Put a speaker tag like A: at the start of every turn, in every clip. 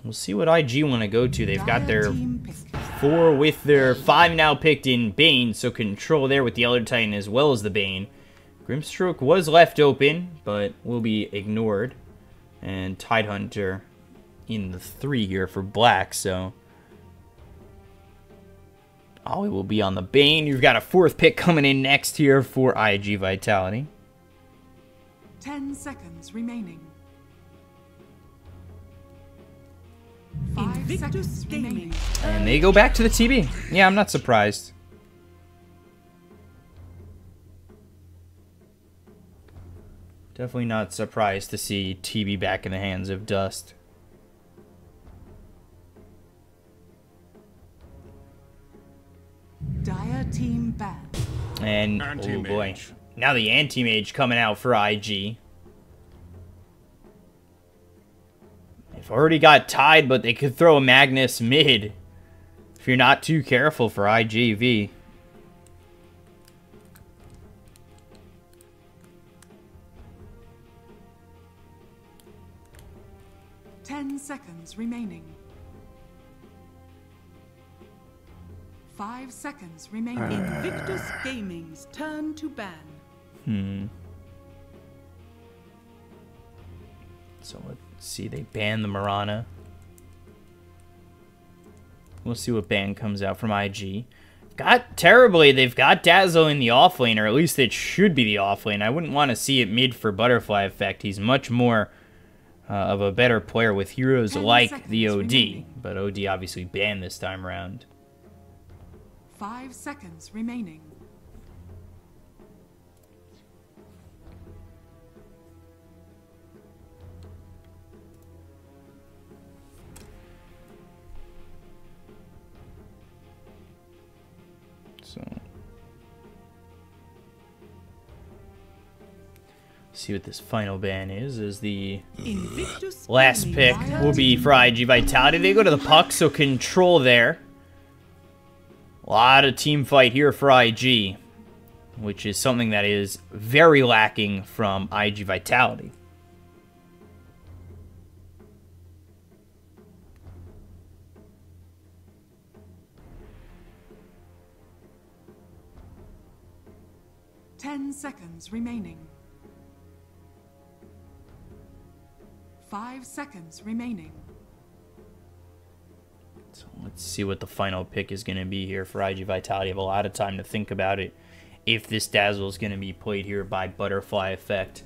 A: We'll see what IG want to go to. They've got their 4 with their 5 now picked in Bane, so control there with the Elder Titan as well as the Bane. Grimstroke was left open, but will be ignored. And Tidehunter in the 3 here for black, so Ollie will be on the Bane. You've got a 4th pick coming in next here for iG.Vitality.
B: 10 seconds remaining.
C: Invictus gaming.
A: And they go back to the TB. Yeah, I'm not surprised. Definitely not surprised to see TB back in the hands of Dust.
B: Dire team ban.
A: And, oh boy. Now the Anti-Mage coming out for IG. They've already got tied, but they could throw a Magnus mid if you're not too careful for iG.V.
B: 10 seconds remaining. 5 seconds remaining.
C: Invictus Gaming's turn to ban.
A: So let's see, they ban the Mirana. We'll see what ban comes out from IG. They've got Dazzle in the offlane, or at least it should be the offlane. I wouldn't want to see it mid for Butterfly Effect. He's much more of a better player with heroes like the OD.
B: Remaining.
A: But OD obviously banned this time around.
B: 5 seconds remaining.
A: So, see what this final ban is. As the
C: Invictus
A: last
C: Gaming.
A: pick will be for iG.Vitality. They go to the puck, so control there. A lot of team fight here for IG, which is something that is very lacking from iG.Vitality.
B: Seconds remaining. 5 seconds remaining.
A: So let's see what the final pick is going to be here for iG.Vitality. Have a lot of time to think about it. If this Dazzle is going to be played here by Butterfly Effect.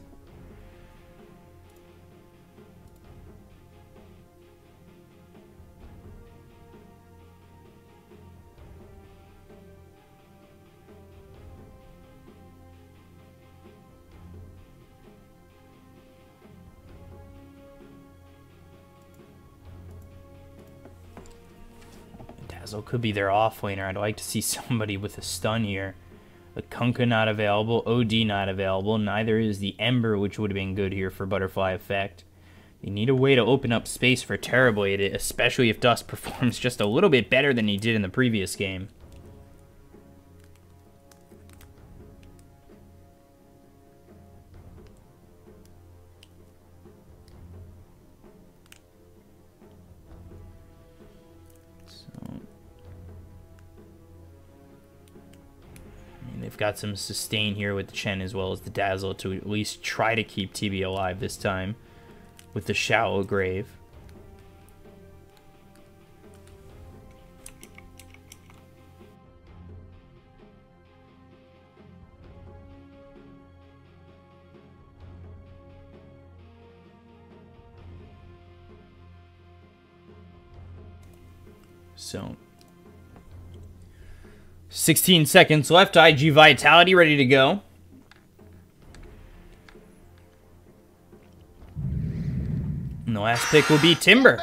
A: Dazzle could be their offlaner. I'd like to see somebody with a stun here. The Kunkka not available, OD not available. Neither is the Ember, which would have been good here for Butterfly Effect. They need a way to open up space for Terrorblade, especially if Dust performs just a little bit better than he did in the previous game. They've got some sustain here with the Chen as well as the Dazzle to at least try to keep TB alive this time with the Shallow Grave. So 16 seconds left. iG.Vitality ready to go. And the last pick will be Timber.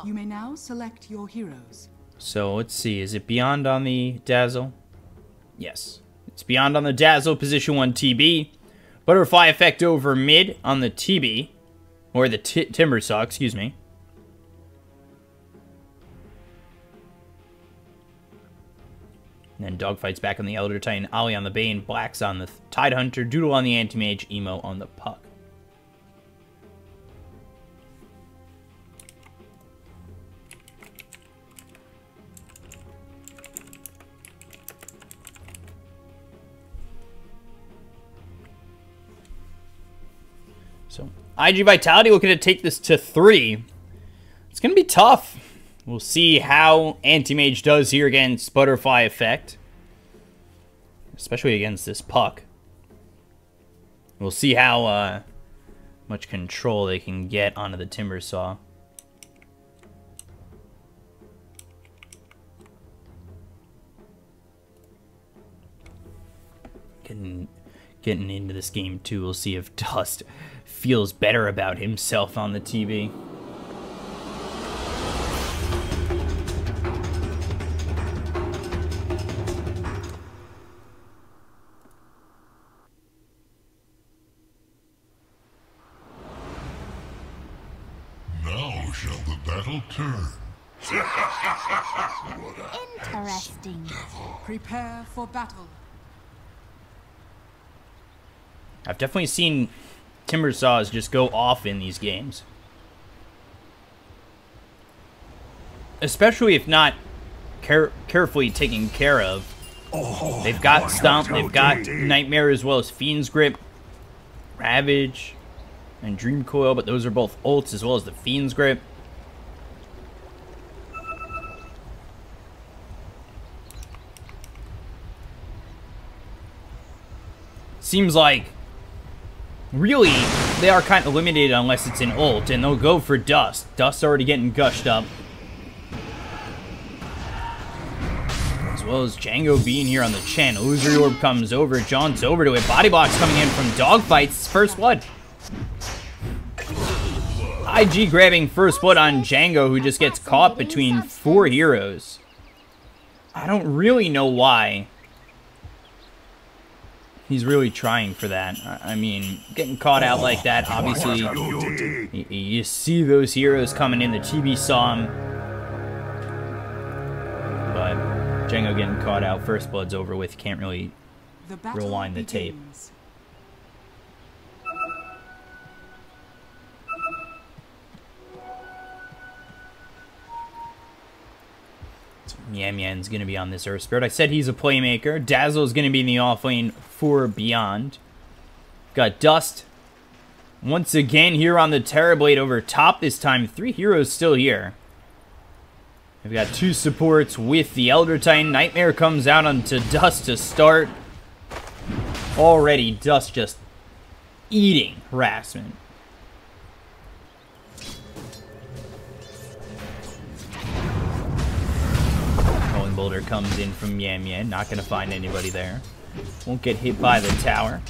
B: You may now select your heroes.
A: So let's see. Is it Beyond on the Dazzle? Yes. It's Beyond on the Dazzle, position 1 TB. Butterfly Effect over mid on the TB. Or the Timber Saw, excuse me. And then Dogfight's back on the Elder Titan, Ollie on the Bane, Black's on the Tidehunter, Doodle on the Anti-Mage, Emo on the Puck. iG.Vitality looking to take this to 3. It's going to be tough. We'll see how Anti-Mage does here against Butterfly Effect. Especially against this puck. We'll see how much control they can get onto the Timber Saw. Getting into this game too, we'll see if Dust feels better about himself on the TV.
D: Now shall the battle turn.
E: Interesting.
B: Prepare for battle.
A: I've definitely seen Timber Saws just go off in these games. Especially if not carefully taken care of. They've got Stomp, they've got Nightmare as well as Fiend's Grip, Ravage, and Dream Coil, but those are both ults as well as the Fiend's Grip. Seems like really, they are kind of limited unless it's an ult, and they'll go for Dust. Dust's already getting gushed up. As well as Django being here on the Chen. Illusory Orb comes over, jaunts over to it. Body blocks coming in from Dogfights. First blood. iG grabbing first blood on Django, who just gets caught between 4 heroes. I don't really know why he's really trying for that. I mean, getting caught out like that, obviously, you see those heroes coming in. The TB saw him. But Django getting caught out, first blood's over with. Can't really rewind the tape. Yan Yan's going to be on this Earth Spirit. I said he's a playmaker. Dazzle's going to be in the offlane for Beyond. Got Dust once again here on the Terrorblade over top this time. 3 heroes still here. We've got 2 supports with the Elder Titan. Nightmare comes out onto Dust to start. Already Dust just eating harassment. Boulder comes in from Yan Yan. Not going to find anybody there. Won't get hit by the tower.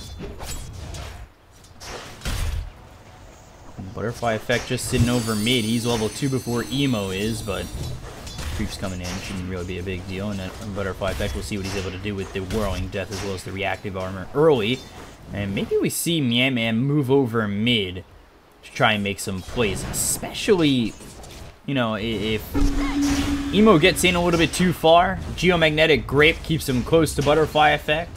A: Butterfly Effect just sitting over mid. He's level 2 before Emo is, but creeps coming in. Shouldn't really be a big deal. And Butterfly Effect, we'll see what he's able to do with the Whirling Death as well as the reactive armor early. And maybe we see Yan Yan move over mid to try and make some plays. Especially, you know, if Emo gets in a little bit too far. Geomagnetic Grape keeps him close to Butterfly Effect.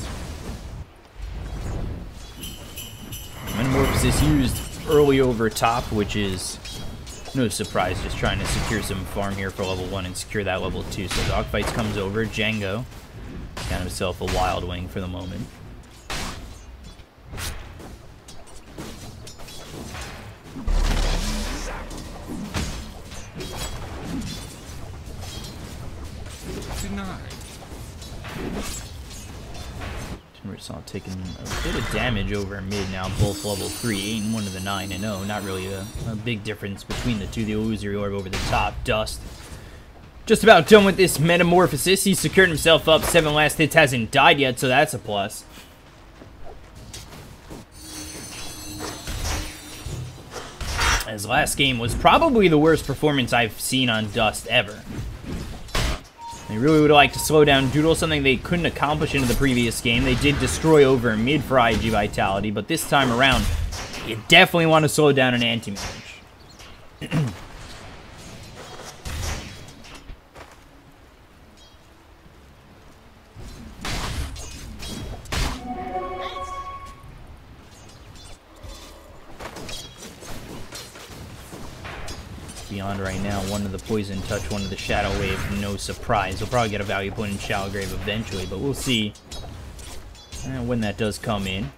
A: Metamorphosis used early over top, which is no surprise. Just trying to secure some farm here for level 1 and secure that level 2. So Dogfights comes over. Django got himself a Wild Wing for the moment. Timbersaw taking a bit of damage over mid now, both level 3, 8 and 1 to the 9 and 0. Not really a big difference between the two. The Illusory Orb over the top. Dust just about done with this Metamorphosis. He's secured himself up. 7 last hits, hasn't died yet, so that's a plus. As last game was probably the worst performance I've seen on Dust ever. They really would like to slow down Doodle, something they couldn't accomplish in the previous game. They did destroy over mid for iG.Vitality, but this time around, you definitely want to slow down an Anti-Mage. Beyond right now, one to the Poison Touch, one to the Shadow Wave, no surprise. We'll probably get a value point in Shallow Grave eventually, but we'll see when that does come in.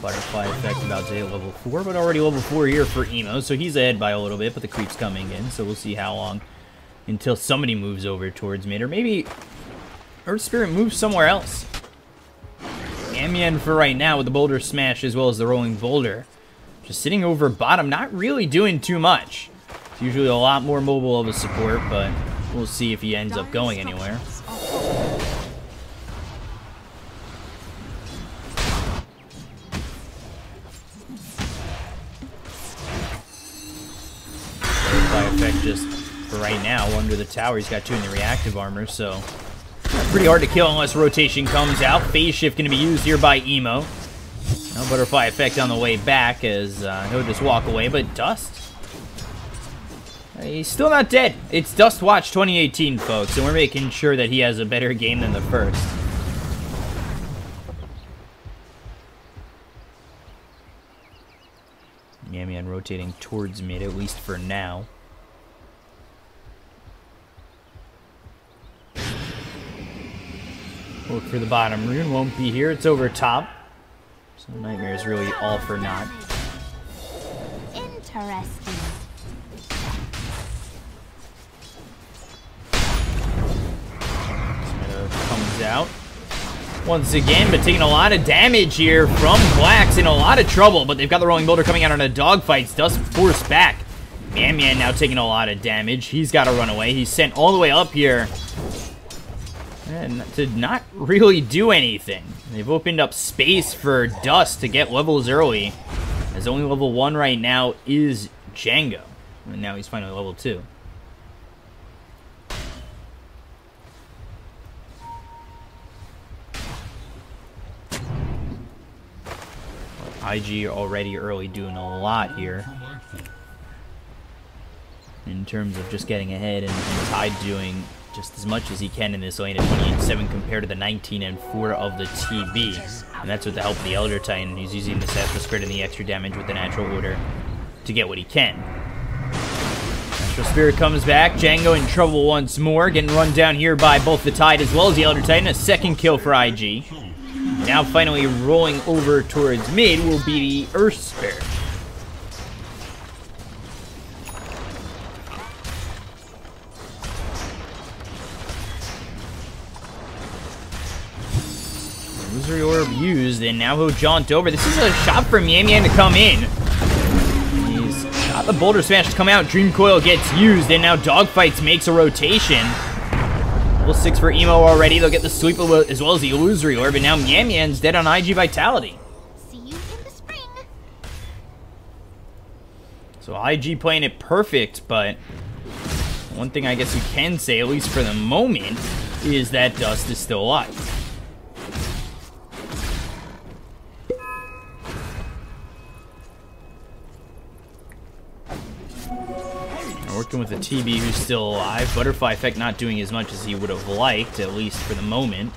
A: Butterfly effect about to hit level 4, but already level 4 here for Emo, so he's ahead by a little bit, but the creep's coming in, so we'll see how long until somebody moves over towards mid, or maybe Earth Spirit moves somewhere else. Amian for right now with the Boulder Smash as well as the Rolling Boulder. Just sitting over bottom, not really doing too much. It's usually a lot more mobile of a support, but we'll see if he ends up going anywhere. By effect just for right now under the tower. He's got 2 in the reactive armor, so pretty hard to kill unless rotation comes out. Phase shift going to be used here by Emo. No butterfly effect on the way back as he'll just walk away, but Dust, he's still not dead. It's Dust Watch 2018, folks, and we're making sure that he has a better game than the first. Yamian rotating towards mid, at least for now. Look for the bottom rune, won't be here, it's over top. So Nightmare is really all for naught.
E: Interesting.
A: Comes out once again, but taking a lot of damage here from Blacks, in a lot of trouble, but they've got the Rolling Boulder coming out on a dogfight. Dust forced back. Man now taking a lot of damage. He's got to run away. He's sent all the way up here and to not really do anything. They've opened up space for Dust to get levels early, as only level 1 right now is Django, and now he's finally level 2. IG already early doing a lot here in terms of just getting ahead, and Tide doing just as much as he can in this lane at 28-7 compared to the 19-4 of the TB. And that's with the help of the Elder Titan. He's using the Saphir's Crit and the extra damage with the natural order to get what he can. Astral Spirit comes back. Django in trouble once more, getting run down here by both the Tide as well as the Elder Titan. A second kill for IG. Now finally rolling over towards mid will be the Earth Spirit. Illusory Orb used, and now he'll jaunt over. This is a shot from Yamian to come in. He's got the Boulder Smash to come out. Dream Coil gets used, and now Dogfights makes a rotation. Level 6 for Emo already. They'll get the sweep as well as the Illusory Orb, and now Yamian's dead on iG.Vitality.
E: See you in the spring.
A: So IG playing it perfect, but one thing I guess you can say, at least for the moment, is that Dust is still alive. Working with the TB who's still alive. Butterfly effect not doing as much as he would have liked, at least for the moment.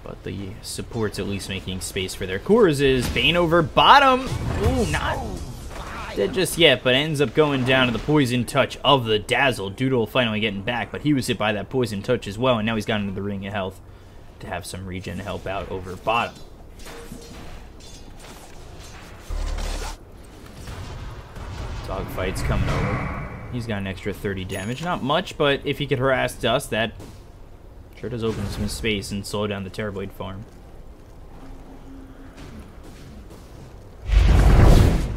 A: But the support's at least making space for their cores. Is Bane over bottom. Ooh, not dead just yet, but ends up going down to the poison touch of the Dazzle. Doodle finally getting back, but he was hit by that poison touch as well, and now he's got into the ring of health to have some regen help out over bottom. Dogfight's coming over. He's got an extra 30 damage. Not much, but if he could harass Dust, that sure does open some space and slow down the Terrorblade farm.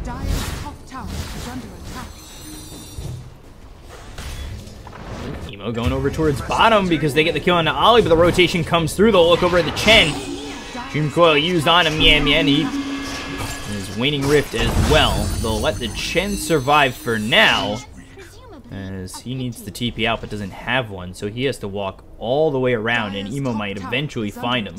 B: Dire's top tower is under attack.
A: Emo going over towards bottom because they get the kill on the Ollie, but the rotation comes through. They'll look over at the Chen. Dream Coil used on him. He Waning Rift as well. They'll let the Chen survive for now, as he needs the TP out but doesn't have one, so he has to walk all the way around, and Emo might eventually find him.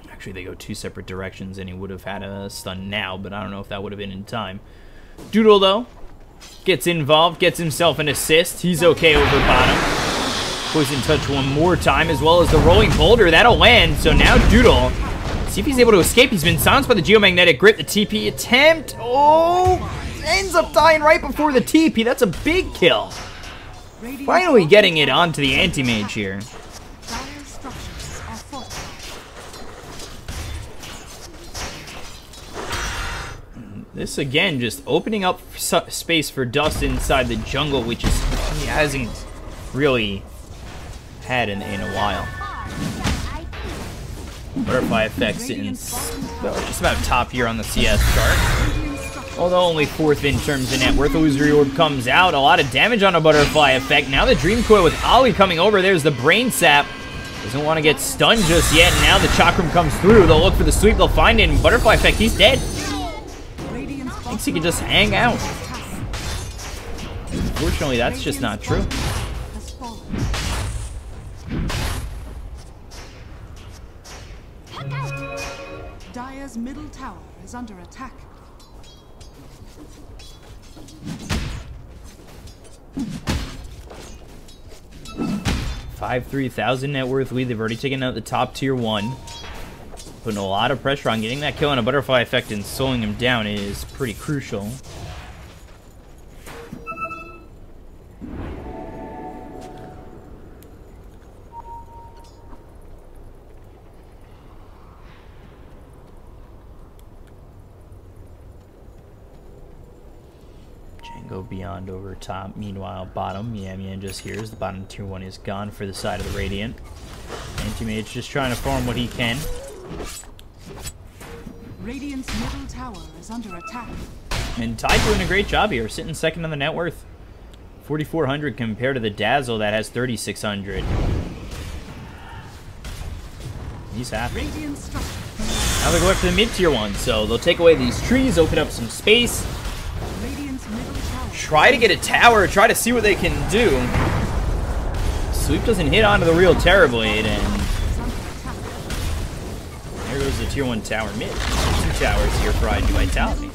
A: Actually, they go 2 separate directions, and he would have had a stun now, but I don't know if that would have been in time. Doodle, though, gets involved, gets himself an assist. He's okay over bottom. Poison touch one more time, as well as the Rolling Boulder. That'll land. So now Doodle, see if he's able to escape. He's been silenced by the Geomagnetic Grip. The TP attempt. Oh, ends up dying right before the TP. That's a big kill. Finally getting it onto the Anti-Mage here. This again just opening up space for Dust inside the jungle, which is he hasn't really had in a while. Butterfly effect sitting just about top here on the CS chart. Although only 4th in terms of net worth. Illusory Orb comes out. A lot of damage on a Butterfly effect. Now the Dream Coil with Ollie coming over. There's the Brain Sap. Doesn't want to get stunned just yet. Now the Chakram comes through. They'll look for the sweep. They'll find it. Butterfly effect. He's dead. Thinks he can just hang out. Unfortunately, that's just not true.
C: Dire's middle tower is under attack.
A: 3,000 net worth lead. They've already taken out the top tier 1. Putting a lot of pressure on getting that kill on a Butterfly effect and slowing him down is pretty crucial. Go beyond over top. Meanwhile, bottom, Mian just hears the bottom tier 1 is gone for the side of the Radiant. Anti-Mage just trying to farm what he can.
C: Radiant's middle tower is under attack.
A: And Ty doing a great job here, sitting second on the net worth. 4,400 compared to the Dazzle that has 3,600. He's happy. Now they go after the mid tier 1, so they'll take away these trees, open up some space. Try to get a tower, try to see what they can do. Sweep doesn't hit onto the real Terrorblade, and there goes the tier 1 tower mid. 2 towers here for iG.Vitality.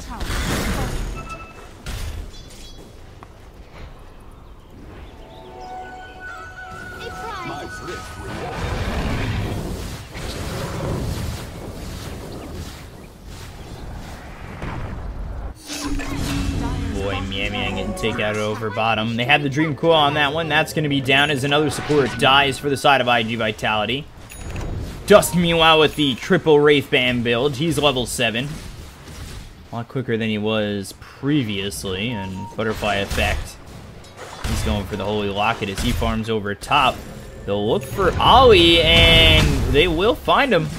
A: Boy, Mian getting take out over bottom. They had the Dream Coil on that one. That's going to be down as another support dies for the side of iG.Vitality. Dust, meanwhile, with the triple Wraith Band build. He's level 7. A lot quicker than he was previously. And Butterfly effect. He's going for the Holy Locket as he farms over top. They'll look for Ollie, and they will find him.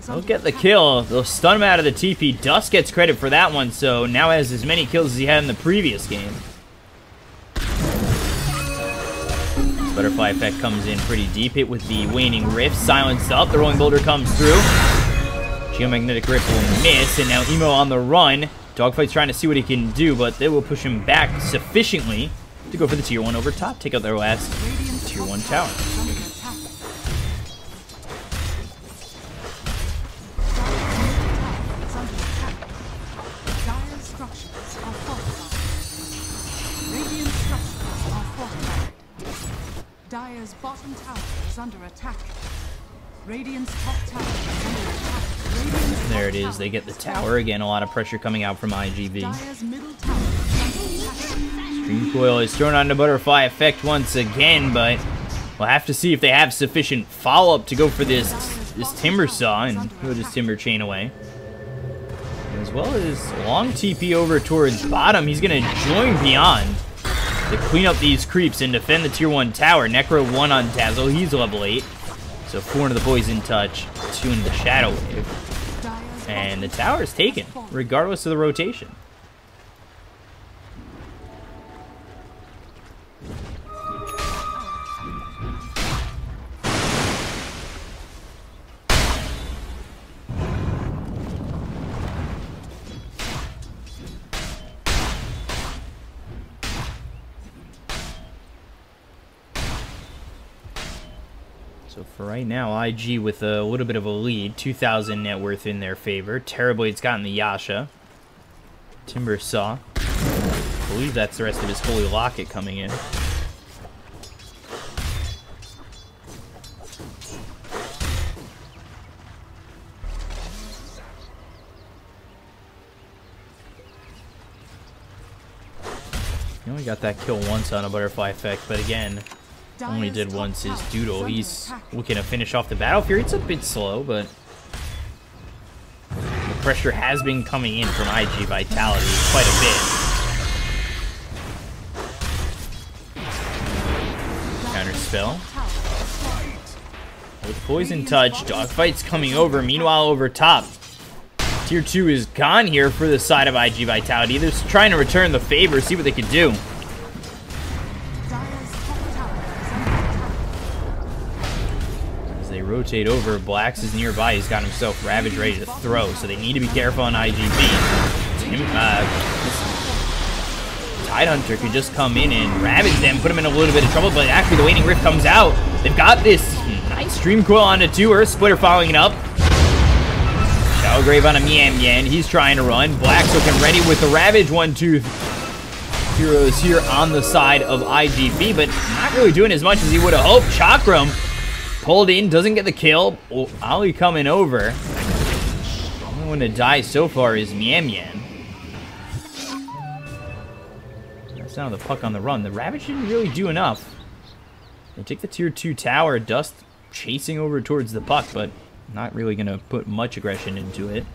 A: They'll get the kill. They'll stun him out of the TP. Dust gets credit for that one, so now has as many kills as he had in the previous game. This Butterfly effect comes in pretty deep. Hit with the Waning Rift. Silenced up. The Rolling Boulder comes through. Geomagnetic Rift will miss, and now Emo on the run. Dogfight's trying to see what he can do, but they will push him back sufficiently to go for the tier 1 over top. Take out their last tier 1 tower.
C: Dire's bottom tower is under attack. Radiant's top tower is under attack. Radiant's
A: there it is. They get the tower. Again, a lot of pressure coming out from iG.V.
C: Dire's middle tower is under attack.
A: Dream Coil is thrown on the Butterfly effect once again, but we'll have to see if they have sufficient follow-up to go for this Timber Saw and throw this Timber Chain away. As well as long TP over towards bottom. He's going to join Beyond to clean up these creeps and defend the tier 1 tower. Necro 1 on Dazzle. He's level 8. So 4 into the Poison Touch, 2 into the Shadow Wave. And the tower is taken, regardless of the rotation. So for right now, iG with a little bit of a lead. 2,000 net worth in their favor. Terrorblade's gotten the Yasha. Timber Saw. I believe that's the rest of his Holy Locket coming in. He only got that kill once on a Butterfly effect, but again, only did once his Doodle. He's looking to finish off the battlefield. It's a bit slow, but pressure has been coming in from iG.Vitality quite a bit. Counter spell. With Poison Touch, Dogfight's coming over. Meanwhile, over top, Tier 2 is gone here for the side of iG.Vitality. They're just trying to return the favor, see what they can do. As they rotate over, Blax is nearby. He's got himself Ravage ready to throw, so they need to be careful on iG.V. Tidehunter could just come in and ravage them, put them in a little bit of trouble, but actually the Waning Rift comes out. They've got this nice Dream Coil onto 2, Earth Splitter following it up. Shadowgrave on a Mian. He's trying to run. Black's looking ready with the Ravage 1-2 heroes here on the side of iG.V, but not really doing as much as he would have hoped. Chakram pulled in, doesn't get the kill. Oh, Ali coming over. The only one to die so far is Mian. That's now the puck on the run. The Ravage didn't really do enough. They take the Tier 2 tower. Dust chasing over towards the puck, but not really going to put much aggression into it.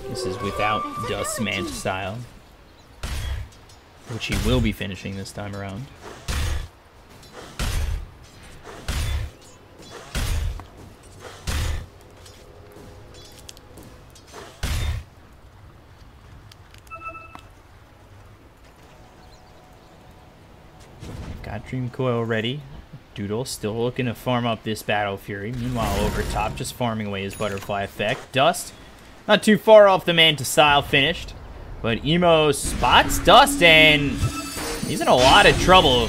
A: This is without Dust's Manta style, which he will be finishing this time around. Got Dream Coil ready. Doodle still looking to farm up this Battle Fury. Meanwhile, over top, just farming away his Butterfly effect. Dust, not too far off the Manta style finished. But Emo spots Dust, and he's in a lot of trouble.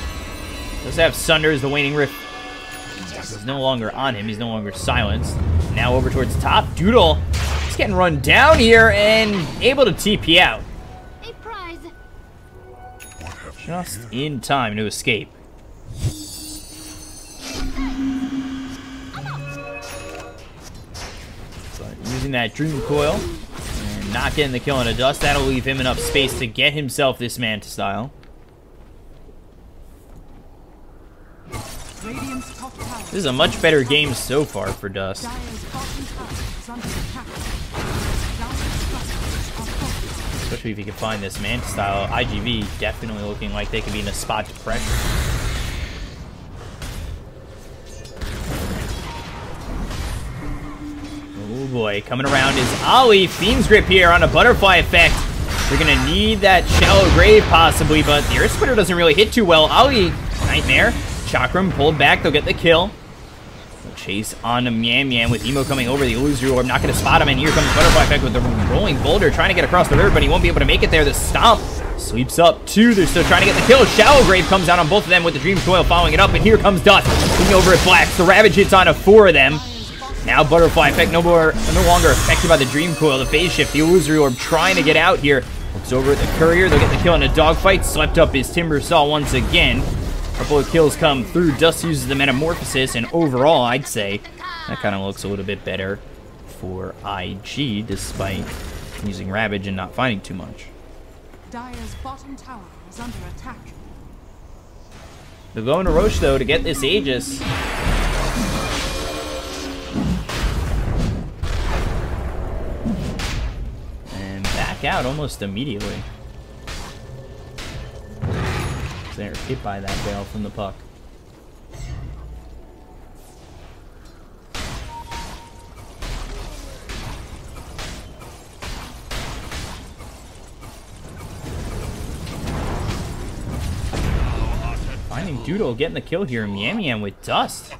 A: Does have Sunder as the Waning Rift is no longer on him. He's no longer silenced. Now over towards top. Doodle is getting run down here and able to TP out.
E: A prize.
A: Just in time to escape. But using that Dream Coil and not getting the kill on a Dust, that'll leave him enough space to get himself this Manta style. This is a much better game so far for Dust. Especially if you can find this Manta style. iG.V definitely looking like they could be in a spot to pressure. Oh boy, coming around is Ali. Fiend's Grip here on a Butterfly effect. They're gonna need that Shallow Grave possibly, but the Earth Splitter doesn't really hit too well. Ali, Nightmare. Chakram pulled back, they'll get the kill. Chase on to Mian with Emo coming over the Illusory Orb, not going to spot him, and here comes Butterfly effect with the Rolling Boulder, trying to get across the river, but he won't be able to make it there. The Stomp sweeps up 2, they're still trying to get the kill. Shallow Grave comes out on both of them with the Dream Coil following it up, and here comes Dust, looking over at Black. The Ravage hits on to 4 of them. Now Butterfly effect no longer affected by the Dream Coil. The Phase Shift, the Illusory Orb trying to get out here. Looks over at the Courier, they'll get the kill in a dogfight. Swept up his Timbersaw once again. Couple of kills come through. Dust uses the Metamorphosis, and overall, I'd say that kind of looks a little bit better for iG, despite using Ravage and not finding too much.
C: Dire's bottom tower is under attack.
A: They're going to Roche, though, to get this Aegis. And back out almost immediately. They're hit by that bail from the puck. Finding Doodle getting the kill here. Mian with Dust.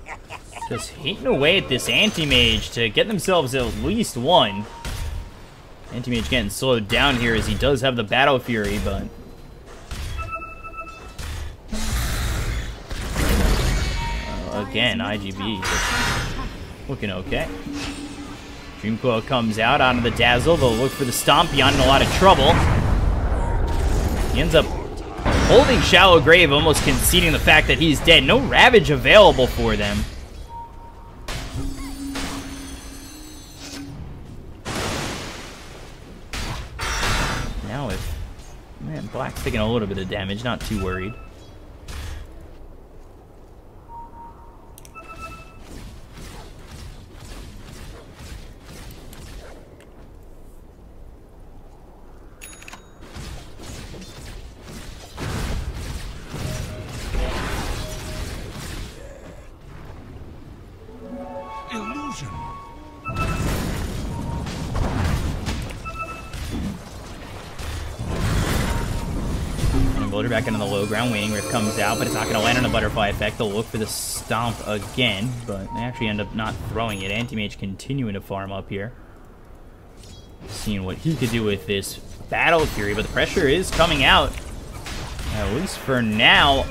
A: Just hitting away at this Anti-Mage to get themselves at least one. Anti-Mage getting slowed down here as he does have the Battle Fury, but again, iG.V looking okay. Dream Coil comes out onto the Dazzle. They'll look for the Stomp, beyond a lot of trouble. He ends up holding Shallow Grave, almost conceding the fact that he's dead. No Ravage available for them. Now if Black's taking a little bit of damage, not too worried. Boulder back into the low ground, waiting Rift comes out, but it's not going to land on a butterfly effect. They'll look for the stomp again, but they actually end up not throwing it. Anti-Mage continuing to farm up here. Seeing what he could do with this Battle Fury, but the pressure is coming out. At least for now.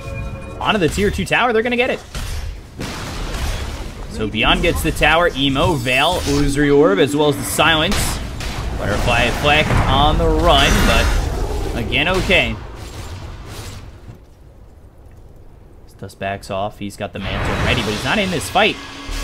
A: Onto the tier 2 tower, they're going to get it. So Beyond gets the tower, Emo, Veil, Illusory Orb, as well as the Silence. Butterfly effect on the run, but again, okay. Dust backs off. He's got the mantle ready, but he's not in this fight.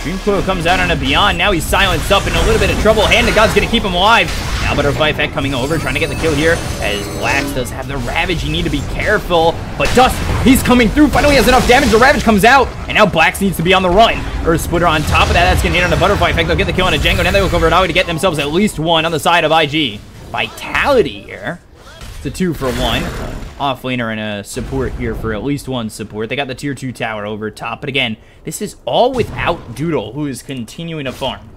A: Dream Coil comes out on a Beyond. Now he's silenced up in a little bit of trouble. Hand to God's going to keep him alive. Now Butterfly effect coming over, trying to get the kill here. As Blax does have the Ravage. You need to be careful. But Dust, he's coming through. Finally has enough damage. The Ravage comes out. And now Blax needs to be on the run. Earth Splitter on top of that. That's going to hit on a Butterfly effect. They'll get the kill on a Django. Now they look over at Aoi to get themselves at least one on the side of iG.Vitality here. It's a 2-for-1. Offlaner and a support here for at least one support. They got the tier 2 tower over top, but again, this is all without Doodle, who is continuing to farm.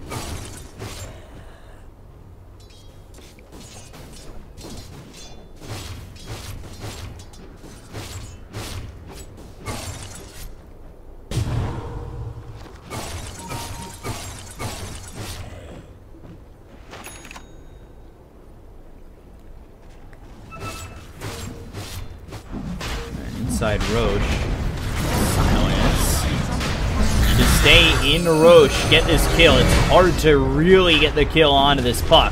A: Inside Roche. Silence. To stay in Roche, get this kill. It's hard to really get the kill onto this puck.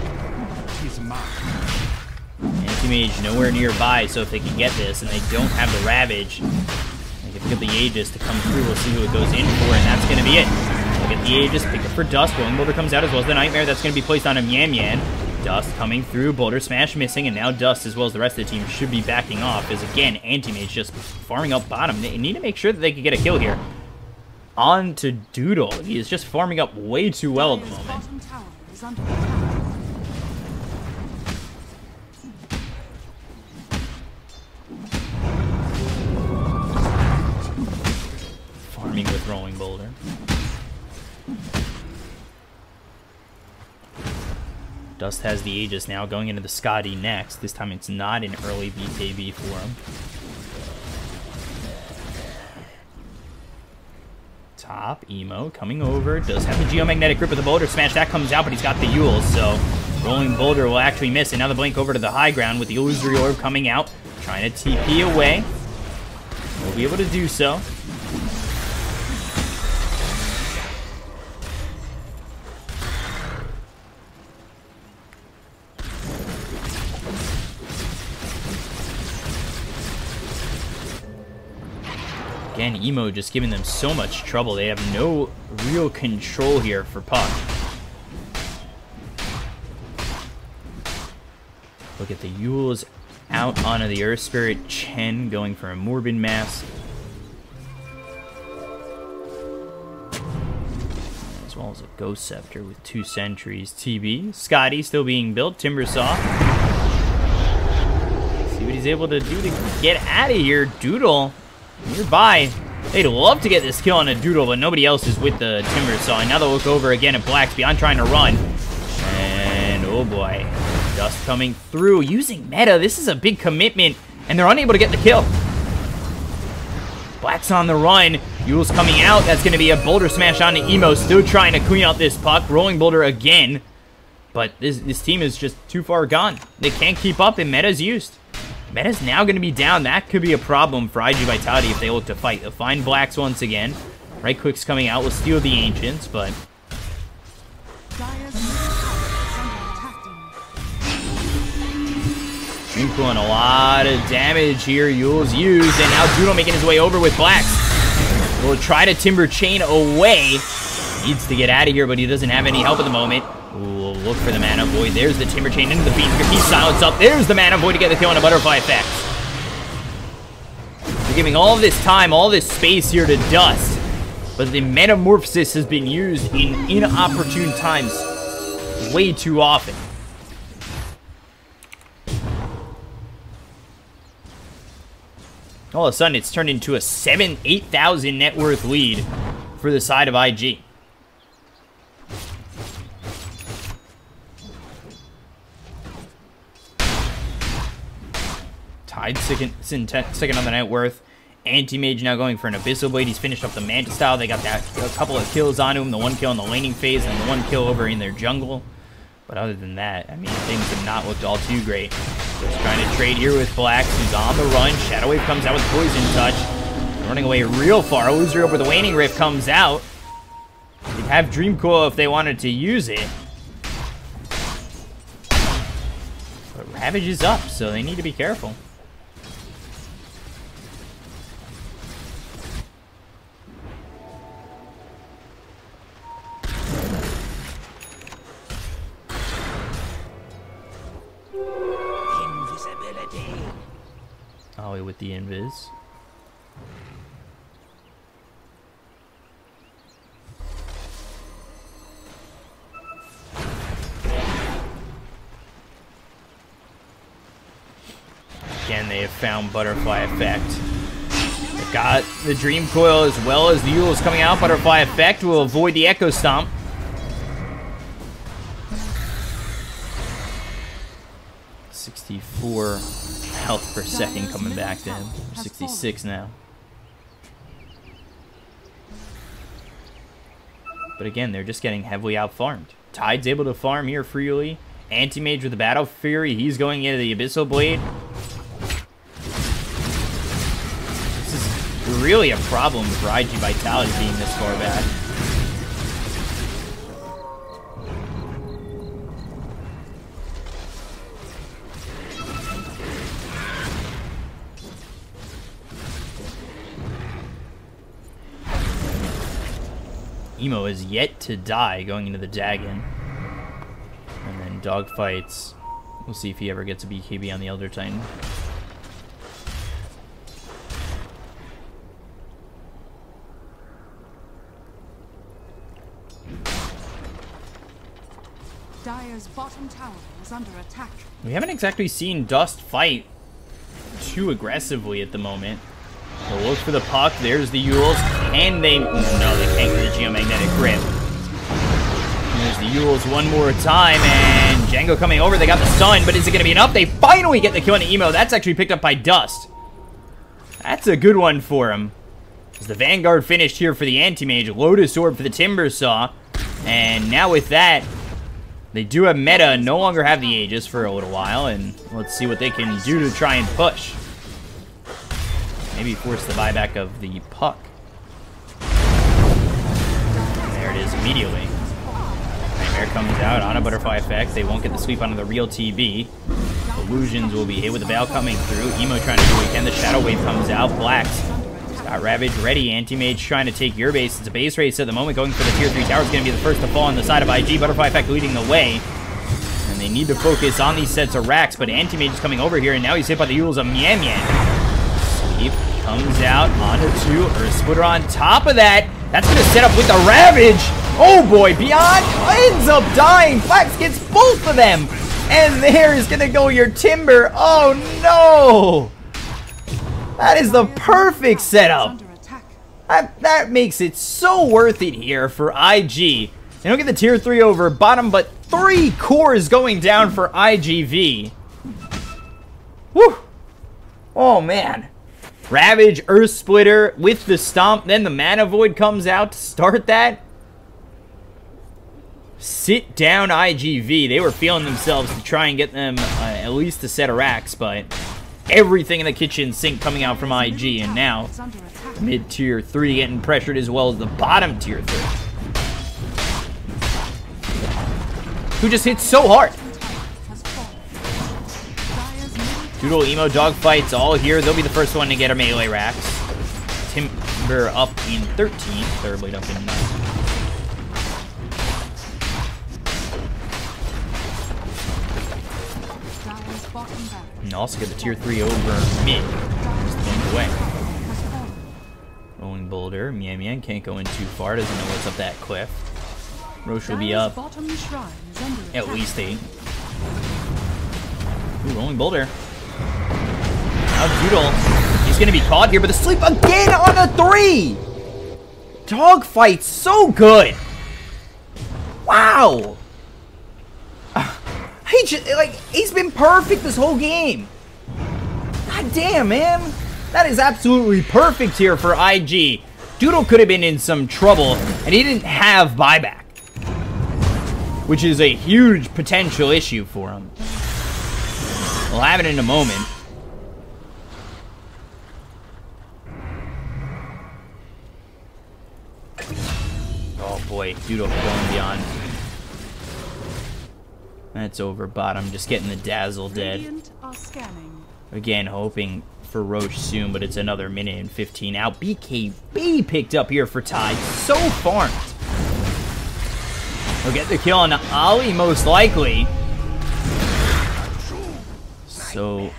A: Anti-Mage nowhere nearby, so if they can get this and they don't have the Ravage, they can get the Aegis to come through. We'll see who it goes in for, and that's going to be it. Look at the Aegis, pick up for Dust. Rolling Boulder comes out as well as the Nightmare. That's going to be placed on him. Yan Yan. Dust coming through, Boulder Smash missing, and now Dust, as well as the rest of the team, should be backing off, as again, Anti-Mage just farming up bottom. They need to make sure that they can get a kill here. On to Doodle. He is just farming up way too well at the moment.
C: Bottom tower is under attack.
A: Farming with Rolling Boulder. Dust has the Aegis now, going into the Scotty next. This time it's not an early BKB for him. Top, Emo coming over. Does have the Geomagnetic Grip with the Boulder Smash. That comes out, but he's got the Yule, so Rolling Boulder will actually miss. And now the blink over to the high ground with the Illusory Orb coming out. Trying to TP away. We'll be able to do so. Again, Emo just giving them so much trouble. They have no real control here for puck. Look at the Yules out onto the Earth Spirit. Chen going for a Morbid Mass. As well as a Ghost Scepter with 2 sentries. TB. Scotty still being built. Timbersaw. See what he's able to do to get out of here. Doodle nearby. They'd love to get this kill on a Doodle, but nobody else is with the Timbersaw. And now they'll look over again at Black's Beyond trying to run. And oh boy. Dust coming through. Using meta. This is a big commitment. And they're unable to get the kill. Black's on the run. Yule's coming out. That's going to be a Boulder Smash onto Emo. Still trying to clean out this puck. Rolling Boulder again. But this team is just too far gone. They can't keep up, and meta's used. Meta's now going to be down. That could be a problem for iG.Vitality if they look to fight. They'll find Blacks once again. Right Click's coming out. Will steal the Ancients, but doing a lot of damage here. Yule's used, and now Doodle making his way over with Blacks. Will try to Timber Chain away. Needs to get out of here, but he doesn't have any help at the moment. We'll look for the Mana Void. There's the Timber Chain into the Beam. He's silenced up. There's the Mana Void to get the kill on a Butterfly effect. giving all this time, all this space here to Dust. But the Metamorphosis has been used in inopportune times way too often. All of a sudden, it's turned into a 8,000 net worth lead for the side of IG. Tied second on the net worth. Anti-Mage now going for an Abyssal Blade. He's finished up the Manta Style. They got that a couple of kills on him. The one kill in the laning phase and the one kill over in their jungle. But other than that, I mean, things have not looked all too great. Just trying to trade here with Blacks, who's on the run. Shadow Wave comes out with Poison Touch. Running away real far. Loser over the Waning Rift comes out. They'd have Dream Coil if they wanted to use it. But Ravage is up, so they need to be careful. Ollie with the invis. Again, they have found Butterfly Effect. They've got the Dream Coil as well as the Eul's coming out. Butterfly Effect will avoid the Echo Stomp. .64 health per second coming back to him. 66 now. But again, they're just getting heavily out-farmed. Tide's able to farm here freely. Anti-Mage with the Battle Fury. He's going into the Abyssal Blade. This is really a problem for iG.Vitality being this far back. Emo is yet to die going into the Dagon. And then dogfights. We'll see if he ever gets a BKB on the Elder Titan.
C: Dire's bottom tower is under attack.
A: We haven't exactly seen Dust fight too aggressively at the moment. They'll look for the puck. There's the Eul's. And they... No, they can't get the Geomagnetic Grip. And there's the Eul's one more time. And Django coming over. They got the stun, but is it going to be enough? They finally get the kill on the Emo. That's actually picked up by Dust. That's a good one for him. As the Vanguard finished here for the Anti-Mage. Lotus Orb for the Timbersaw. And now with that, they do have meta. No longer have the Aegis for a little while. And let's see what they can do to try and push. Maybe force the buyback of the puck. And there it is immediately. Nightmare comes out on a Butterfly Effect. They won't get the sweep onto the real TB. Illusions will be hit with the Veil coming through. Emo trying to do what he can. The Shadow Wave comes out. Blacks got Ravage ready. Anti-Mage trying to take your base. It's a base race at the moment. Going for the tier 3 tower is going to be the first to fall on the side of IG. Butterfly Effect leading the way. And they need to focus on these sets of racks. But Anti-Mage is coming over here. And now he's hit by the Eul's of Mian Mian. Sweep comes out onto 2. Earth Splitter on top of that. That's going to set up with the Ravage. Oh boy, Beyond ends up dying. Flax gets both of them. And there is going to go your Timber. Oh no. That is the perfect setup. That makes it so worth it here for IG. They don't get the tier 3 over bottom, but 3 cores going down for iG.V. Woo. Oh man. Ravage, Earth Splitter with the Stomp. Then the Mana Void comes out to start that. Sit down iG.V. They were feeling themselves to try and get them at least a set of racks, but everything in the kitchen sink coming out from IG. And now mid tier 3 getting pressured as well as the bottom tier 3. Who just hit so hard. Doodle, Emo, dogfights all here. They'll be the first one to get our melee racks. Timber up in 13th. Third up in 9th. And also get the tier 3 over mid. Just the away. boulder. Mian can't go in too far. Doesn't know what's up that cliff. Roche will be up.
C: Bottom shrine is under
A: At
C: attack.
A: least 8. Ooh, rolling boulder. Now Doodle. He's gonna be caught here, but the sleep again on a 3! Dogfight so good! Wow! He's been perfect this whole game! God damn, man! That is absolutely perfect here for IG. Doodle could have been in some trouble, and he didn't have buyback, which is a huge potential issue for him. We'll have it in a moment. Oh boy, Doodle going beyond. That's over bottom, just getting the dazzle dead.
C: Radiant are scanning.
A: Again, hoping for Roche soon, but it's another minute and 15 out. BKB picked up here for Tide. So farmed. He'll get the kill on Ollie, most likely. So,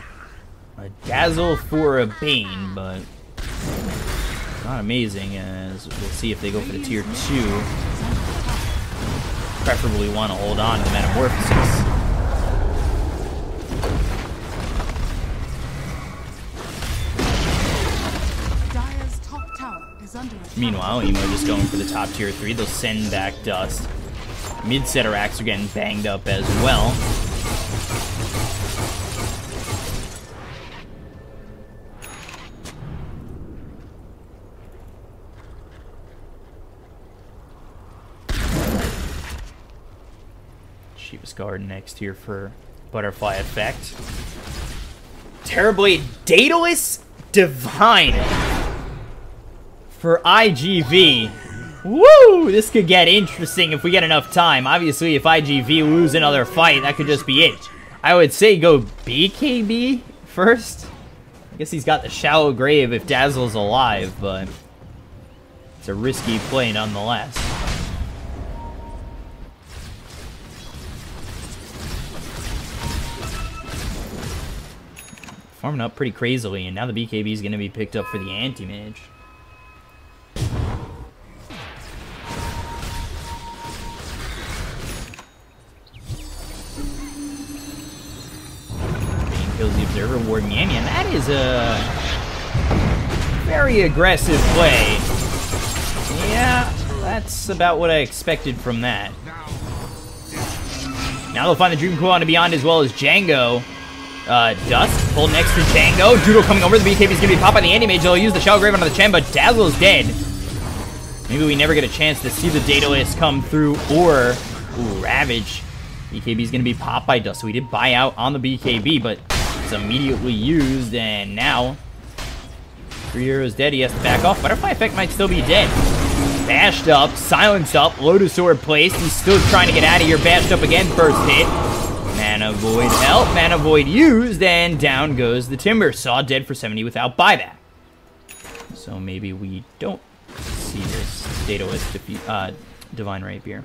A: a dazzle for a Bane, but not amazing, as we'll see if they go for the tier 2. Preferably want to hold on to the Metamorphosis.
C: Dire's top tower is under attack.
A: Meanwhile, Emo just going for the top tier 3. They'll send back Dust. Mid-setter acts are getting banged up as well. Shiva's Guard next here for Butterfly Effect. Terrorblade Daedalus Divine for iG.V. Woo! This could get interesting if we get enough time. Obviously, if iG.V lose another fight, that could just be it. I would say go BKB first. I guess he's got the Shallow Grave if Dazzle's alive, but it's a risky play nonetheless. Farming up pretty crazily, and now the BKB is going to be picked up for the anti-mage. Being kills the Observer, warding Yami, and that is a very aggressive play. Yeah, that's about what I expected from that. Now they'll find the Dream Cooldown to Beyond as well as Django. Dust, pulled next to Django. Doodle coming over. The BKB is going to be popped by the anti-mage. They'll use the Shell Grave onto the Chen, but Dazzle's dead. Maybe we never get a chance to see the Daedalus come through, or Ravage. BKB is going to be popped by Dust. So we did buy out on the BKB, but it's immediately used, and now 3 heroes dead. He has to back off. Butterfly Effect might still be dead. Bashed up, silenced up, Lotus Sword placed. He's still trying to get out of here. Bashed up again, first hit. Mana Void help, Mana Void used, and down goes the Timber. Saw dead for 70 without buyback. So maybe we don't see this Daedalus defeat, Divine Rapier.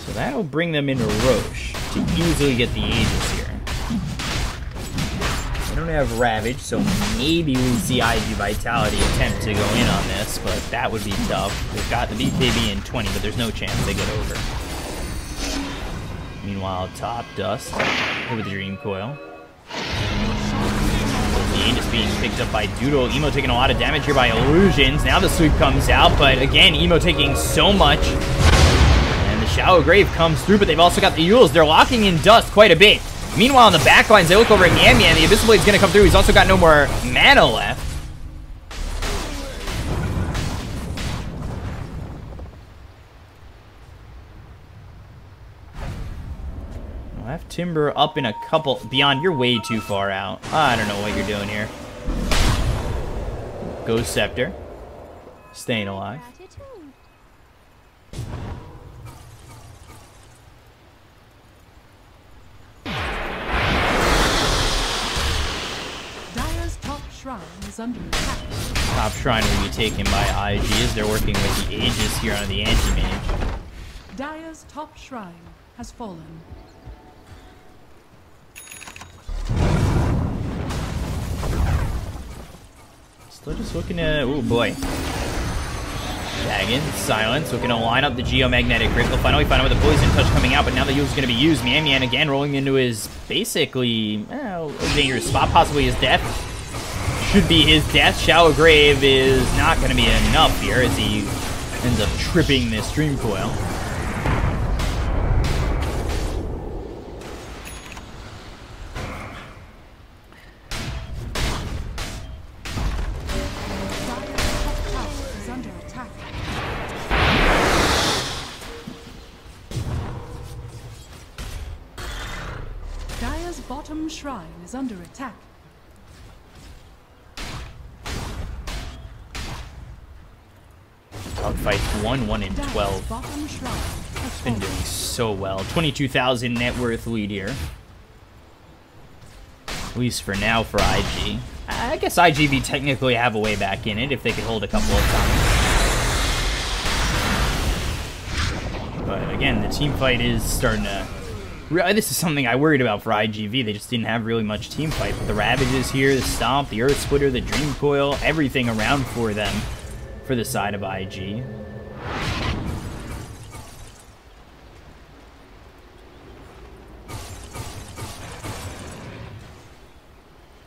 A: So that'll bring them into Roche to easily get the Aegis here. They don't have Ravage, so maybe we see iG.Vitality attempt to go in on this, but that would be tough. They've got the BKB in 20, but there's no chance they get over. Meanwhile, top Dust, hit with the Dream Coil. The Aegis being picked up by Doodle. Emo taking a lot of damage here by Illusions. Now the sweep comes out, but again, Emo taking so much. And the Shallow Grave comes through, but they've also got the Yules. They're locking in Dust quite a bit. Meanwhile, in the back lines, they look over at Yan Yan. The Abyssal Blade's going to come through. He's also got no more mana left. I'll have Timber up in a couple. Beyond, you're way too far out. I don't know what you're doing here. Ghost Scepter. Staying alive.
C: Is under attack.
A: Top Shrine will be taken by IG as they're working with the Aegis here on the anti-mage.
C: Dire's top shrine has fallen.
A: Still just looking to... Oh, boy. Dragon, silence, looking to line up the geomagnetic grip. They'll finally find out with the poison touch coming out, but now the heal's going to be used. Mian Mian again rolling into his basically a dangerous spot, possibly his death. Should be his death. Shallow Grave is not going to be enough here as he ends up tripping this Dream Coil.
C: Dire's bottom shrine is under attack.
A: Dogfight 1 in 12.
C: Bottom shrine has
A: Been
C: fallen.
A: doing so well. 22,000 net worth lead here. At least for now for IG. I guess iG.V technically have a way back in it if they could hold a couple of times. But again, the team fight is starting to... This is something I worried about for iG.V. They just didn't have really much team fight. But the Ravages here, the Stomp, the Earth Splitter, the Dream Coil, everything around for them for the side of IG.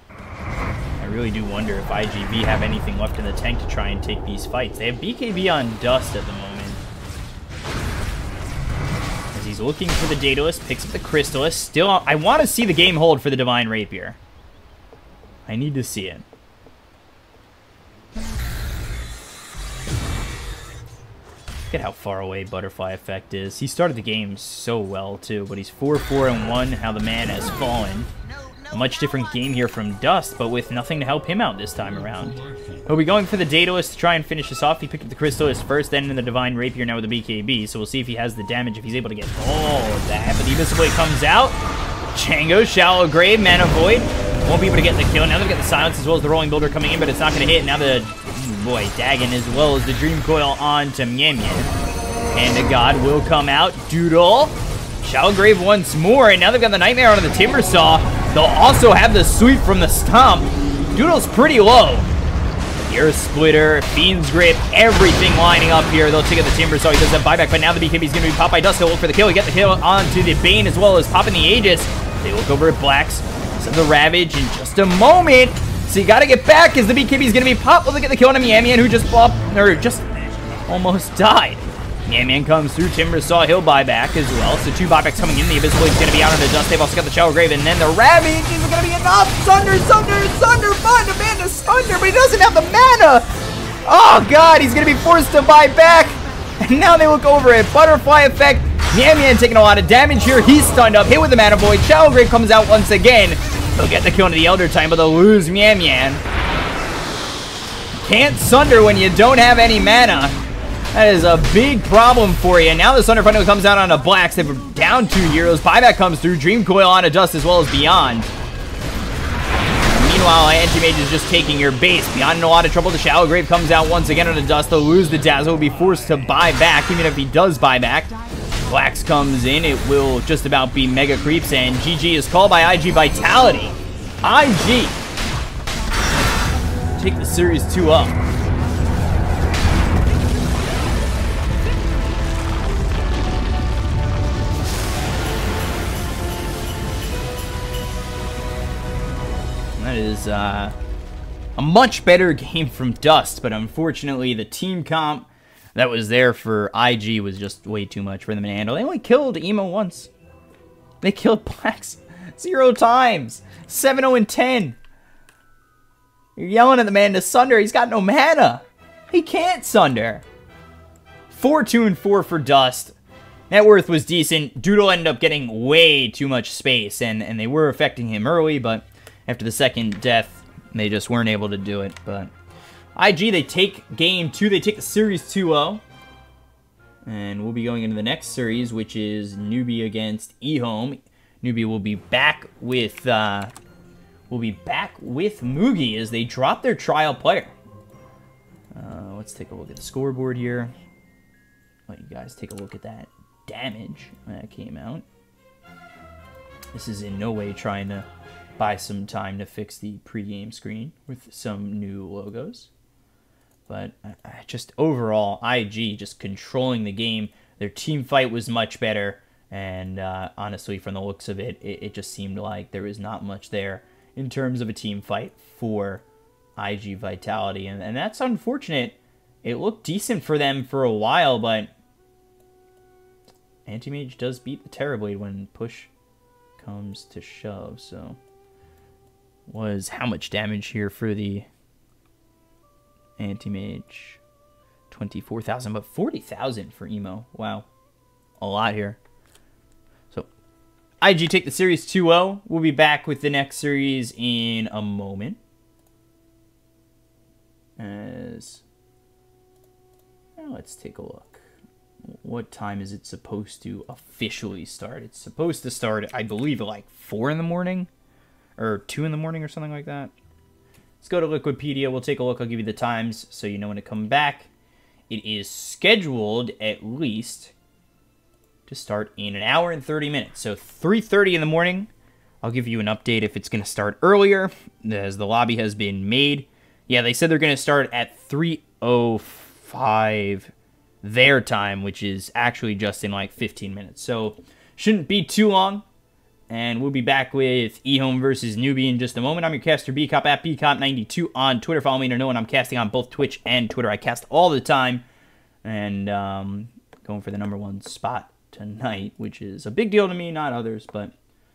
A: I really do wonder if iG.V have anything left in the tank to try and take these fights. They have BKB on Dust at the moment. As he's looking for the Daedalus, picks up the Crystallis. Still, I want to see the game hold for the Divine Rapier. I need to see it. Look at how far away Butterfly Effect is. He started the game so well, too, but he's 4-4-1, how the man has fallen. A much different game here from Dust, but with nothing to help him out this time around. He'll be going for the Daedalus to try and finish this off. He picked up the Crystallis first, then in the Divine Rapier, now with the BKB, so we'll see if he has the damage, if he's able to get all of that. But the Abyssal Blade comes out. Chango, Shallow Grave, Mana Void. Won't be able to get the kill. Now they've got the Silence as well as the Rolling Builder coming in, but it's not going to hit. Now the... boy, Dagon as well as the Dream Coil onto Mian Mian. Hand of God will come out. Doodle. Shallow Grave once more, and now they've got the Nightmare onto the Timber Saw. They'll also have the Sweep from the Stomp. Doodle's pretty low. The Earth Splitter, Fiend's Grip, everything lining up here. They'll take out the Timber Saw. He does that buyback, but now the BKB is going to be popped by Dust. He'll look for the kill. He get the kill onto the Bane as well as popping the Aegis. They look over at Blacks. Send the Ravage in just a moment. So you gotta get back as the BKB is gonna be popped. We'll get the kill on Mian Mian, who just almost died. Mian Mian comes through, Timber Saw, he'll buy back as well. So 2 buybacks coming in. The Abyssal Blade's gonna be out on the Dust. They've also got the Shallow Grave, and then the Ravage isn't gonna be enough. Sunder, find a man to Sunder, but he doesn't have the mana. Oh god, he's gonna be forced to buy back. And now they look over at Butterfly Effect. Mian Mian taking a lot of damage here. He's stunned up, hit with the Mana Void. Shallow Grave comes out once again. They'll get the kill into the Elder Time, but they'll lose Mian Mian. Can't Sunder when you don't have any mana. That is a big problem for you. Now the Sunder finally comes out on a Blacks. They were down 2 heroes. Buyback comes through. Dream Coil on a Dust as well as Beyond. Meanwhile, Anti-Mage is just taking your base. Beyond in a lot of trouble. The Shallow Grave comes out once again on a Dust. They'll lose the Dazzle. Will be forced to buy back, even if he does buy back. Blacks comes in. It will just about be Mega Creeps, and GG is called by iG.Vitality. IG take the Series 2 up. And that is a much better game from Dust, but unfortunately the team comp that was there for IG was just way too much for them to handle. They only killed Emo once. They killed Blacks 0 times. 7-0-10. You're yelling at the man to Sunder. He's got no mana. He can't Sunder. 4-2-4 for Dust. Net worth was decent. Doodle ended up getting way too much space, and they were affecting him early, but after the second death, they just weren't able to do it. But IG, they take game 2. They take the Series 2-0. And we'll be going into the next series, which is Newbie against eHome. Newbie will be back with Mugi as they drop their trial player. Let's take a look at the scoreboard here. Let you guys take a look at that damage that came out. This is in no way trying to buy some time to fix the pregame screen with some new logos. But I just overall, IG just controlling the game. Their team fight was much better. And honestly, from the looks of it, it just seemed like there was not much there in terms of a team fight for iG.Vitality. And that's unfortunate. It looked decent for them for a while, but Anti-Mage does beat the Terrorblade when push comes to shove. So was how much damage here for the Anti-Mage? 24,000, but 40,000 for Emo. Wow. A lot here. So IG take the series 2-0. We'll be back with the next series in a moment. Let's take a look. What time is it supposed to officially start? It's supposed to start, I believe, at like 4 in the morning or 2 in the morning or something like that. Let's go to Wikipedia. We'll take a look. I'll give you the times so you know when to come back. It is scheduled at least to start in an hour and 30 minutes. So 3:30 in the morning. I'll give you an update if it's going to start earlier, as the lobby has been made. Yeah, they said they're going to start at 3:05 their time, which is actually just in like 15 minutes. So shouldn't be too long. And we'll be back with eHome versus Newbie in just a moment. I'm your caster, Bkop, at Bkop92 on Twitter. Follow me to know when I'm casting on both Twitch and Twitter. I cast all the time. And going for the #1 spot tonight, which is a big deal to me, not others, but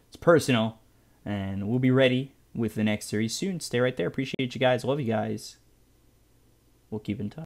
A: it's personal. And we'll be ready with the next series soon. Stay right there. Appreciate you guys. Love you guys. We'll keep in touch.